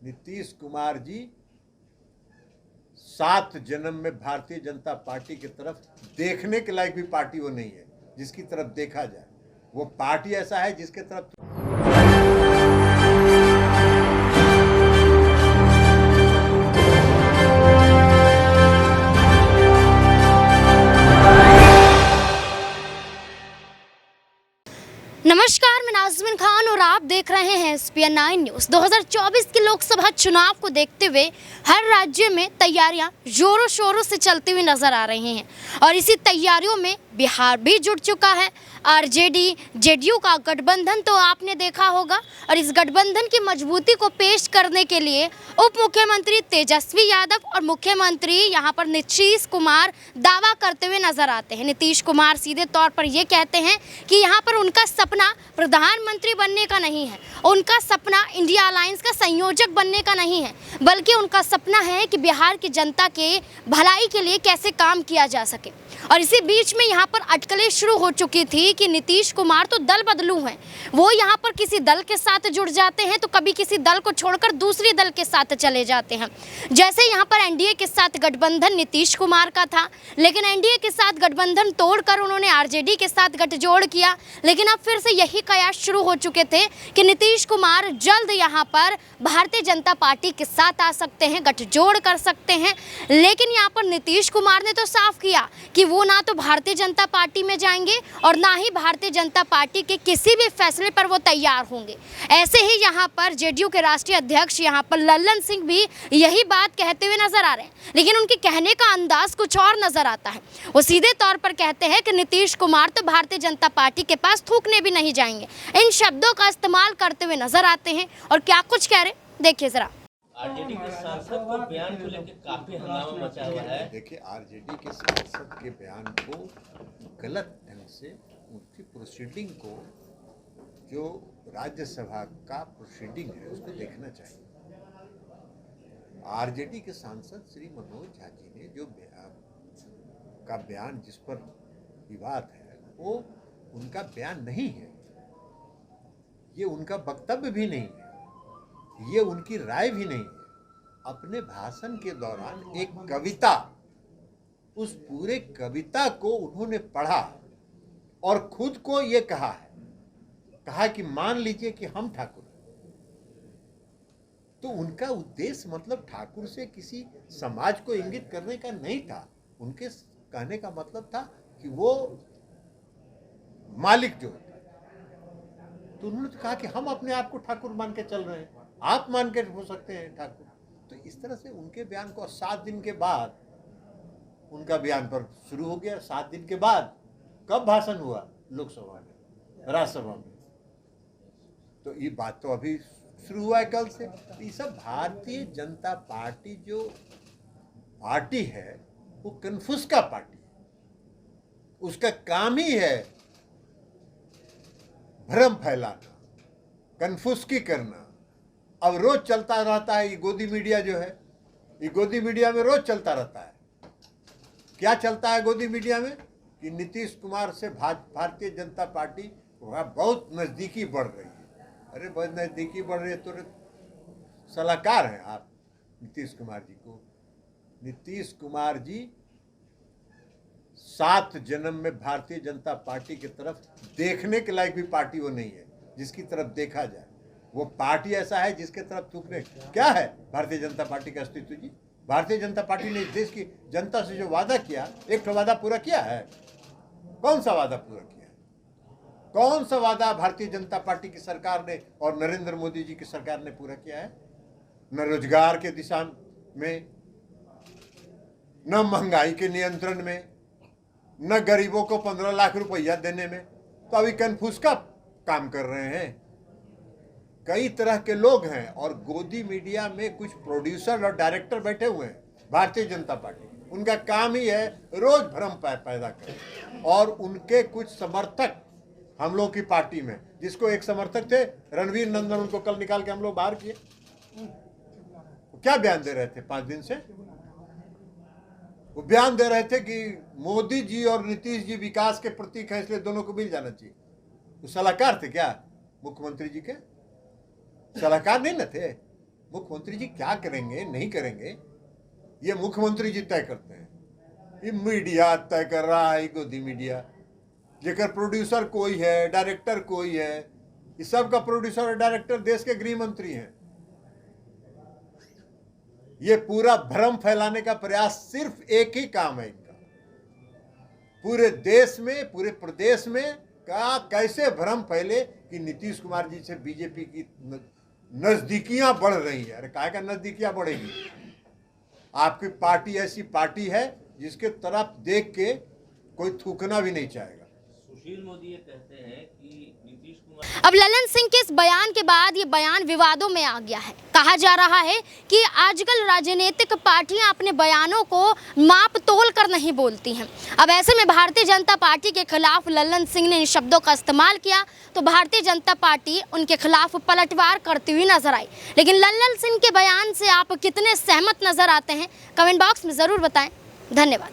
नीतीश कुमार जी 7 जन्म में भारतीय जनता पार्टी की तरफ देखने के लायक भी पार्टी वो नहीं है जिसकी तरफ देखा जाए। वो पार्टी ऐसा है जिसके तरफ नमस्कार, मैं नाज़मीन खान और आप देख रहे हैं SPN9 न्यूज़। 2024 के लोकसभा चुनाव को देखते हुए हर राज्य में तैयारियां जोरों शोरों से चलती हुई नजर आ रही हैं और इसी तैयारियों में बिहार भी जुट चुका है। आरजेडी जेडीयू का गठबंधन तो आपने देखा होगा और इस गठबंधन की मजबूती को पेश करने के लिए उप मुख्यमंत्री तेजस्वी यादव और मुख्यमंत्री यहां पर नीतीश कुमार दावा करते हुए नजर आते हैं। नीतीश कुमार सीधे तौर पर ये कहते हैं कि यहां पर उनका सपना प्रधानमंत्री बनने का नहीं है, उनका सपना इंडिया अलायंस का संयोजक बनने का नहीं है, बल्कि उनका सपना है कि बिहार की जनता के भलाई के लिए कैसे काम किया जा सके। और इसी बीच में यहाँ पर अटकलें शुरू हो चुकी थी कि नीतीश कुमार तो दल बदलू हैं, वो यहाँ पर किसी दल के साथ जुड़ जाते हैं तो कभी किसी दल को छोड़कर दूसरी दल के साथ चले जाते हैं। जैसे यहाँ पर एनडीए के साथ गठबंधन नीतीश कुमार का था, लेकिन एनडीए के साथ गठबंधन तोड़कर उन्होंने आरजेडी के साथ गठजोड़ किया। लेकिन अब फिर से यही कयास शुरू हो चुके थे कि नीतीश कुमार जल्द यहाँ पर भारतीय जनता पार्टी के साथ आ सकते हैं, गठजोड़ कर सकते हैं। लेकिन यहाँ पर नीतीश कुमार ने तो साफ किया कि वो ना तो भारतीय जनता पार्टी में जाएंगे और ना ही भारतीय जनता पार्टी के किसी भी फैसले पर वो तैयार होंगे। ऐसे ही यहाँ पर जेडीयू के राष्ट्रीय अध्यक्ष यहाँ पर लल्लन सिंह भी यही बात कहते हुए नजर आ रहे हैं, लेकिन उनके कहने का अंदाज कुछ और नजर आता है। वो सीधे तौर पर कहते हैं कि नीतीश कुमार तो भारतीय जनता पार्टी के पास थूकने भी नहीं जाएंगे। इन शब्दों का इस्तेमाल करते हुए नजर आते हैं और क्या कुछ कह रहे हैं देखिए जरा। आरजेडी के सांसद को बयान को लेकर काफी हंगामा मचा हुआ है। देखिए, आरजेडी के सांसद के बयान को गलत ढंग से उनकी प्रोसीडिंग को, जो राज्यसभा का प्रोसीडिंग है, उसको देखना चाहिए। आरजेडी के सांसद श्री मनोज झा जी ने जो बयान जिस पर विवाद है, वो उनका बयान नहीं है, ये उनका वक्तव्य भी नहीं है, ये उनकी राय भी नहीं है। अपने भाषण के दौरान एक कविता, उस पूरे कविता को उन्होंने पढ़ा और खुद को ये कहा कि मान लीजिए कि हम ठाकुर हैं। तो उनका उद्देश्य मतलब ठाकुर से किसी समाज को इंगित करने का नहीं था। उनके कहने का मतलब था कि वो मालिक जो होता है, तो उन्होंने तो कहा कि हम अपने आप को ठाकुर मान के चल रहे हैं, आप मान के हो सकते हैं ठाकुर। तो इस तरह से उनके बयान को 7 दिन के बाद उनका बयान पर शुरू हो गया। 7 दिन के बाद कब भाषण हुआ? लोकसभा में, राज्यसभा में। तो ये बात तो अभी शुरू हुआ है कल से। तो ये सब भारतीय जनता पार्टी जो पार्टी है वो कन्फ्यूज का पार्टी है। उसका काम ही है भ्रम फैलाना, कन्फ्यूज करना। अब रोज चलता रहता है ये गोदी मीडिया जो है, ये गोदी मीडिया में रोज चलता रहता है। क्या चलता है गोदी मीडिया में? कि नीतीश कुमार से भारतीय जनता पार्टी बहुत नज़दीकी बढ़ रही है। अरे बहुत नज़दीकी बढ़ रही है तो सलाहकार हैं आप नीतीश कुमार जी को। नीतीश कुमार जी 7 जन्म में भारतीय जनता पार्टी की तरफ देखने के लायक भी पार्टी वो नहीं है जिसकी तरफ देखा जाए। वो पार्टी ऐसा है जिसके तरफ थूकने क्या है भारतीय जनता पार्टी का अस्तित्व जी? भारतीय जनता पार्टी ने इस देश की जनता से जो वादा किया, एक तो वादा पूरा किया है? कौन सा वादा पूरा किया है? कौन सा वादा भारतीय जनता पार्टी की सरकार ने और नरेंद्र मोदी जी की सरकार ने पूरा किया है? न रोजगार के दिशा में, न महंगाई के नियंत्रण में, न गरीबों को 15 लाख रुपया देने में। तो अभी कन्फ्यूज का काम कर रहे हैं। कई तरह के लोग हैं और गोदी मीडिया में कुछ प्रोड्यूसर और डायरेक्टर बैठे हुए हैं भारतीय जनता पार्टी। उनका काम ही है रोज भ्रम पैदा करें। और उनके कुछ समर्थक हम लोग की पार्टी में, जिसको एक समर्थक थे रणवीर नंदन, उनको कल निकाल के हम लोग बाहर किए। क्या बयान दे रहे थे 5 दिन से? वो बयान दे रहे थे कि मोदी जी और नीतीश जी विकास के प्रतीक हैं, इसलिए दोनों को मिल जाना चाहिए। वो सलाहकार थे क्या मुख्यमंत्री जी के? सलाहकार नहीं न थे। मुख्यमंत्री जी क्या करेंगे नहीं करेंगे ये मुख्यमंत्री जी तय करते हैं। ये मीडिया तय कर रहा है, गोदी मीडिया, जेकर प्रोड्यूसर कोई है, डायरेक्टर कोई है, इस सब का प्रोड्यूसर और डायरेक्टर देश के गृह मंत्री हैं। ये पूरा भ्रम फैलाने का प्रयास सिर्फ एक ही काम है इनका, पूरे देश में, पूरे प्रदेश में कैसे भ्रम फैले कि नीतीश कुमार जी से बीजेपी की नजदीकियां बढ़ रही है। अरे काहे का नजदीकियां बढ़ेगी? आपकी पार्टी ऐसी पार्टी है जिसके तरफ देख के कोई थूकना भी नहीं चाहेगा। सुशील मोदी ये कहते हैं कि नीतीश कुमार अब ललन सिंह के इस बयान के बाद ये बयान विवादों में आ गया है। कहा जा रहा है कि आजकल राजनीतिक पार्टियां अपने बयानों को माप तोल कर नहीं बोलती हैं। अब ऐसे में भारतीय जनता पार्टी के खिलाफ ललन सिंह ने इन शब्दों का इस्तेमाल किया तो भारतीय जनता पार्टी उनके खिलाफ पलटवार करती हुई नजर आई। लेकिन ललन सिंह के बयान से आप कितने सहमत नजर आते हैं, कमेंट बॉक्स में ज़रूर बताएं। धन्यवाद।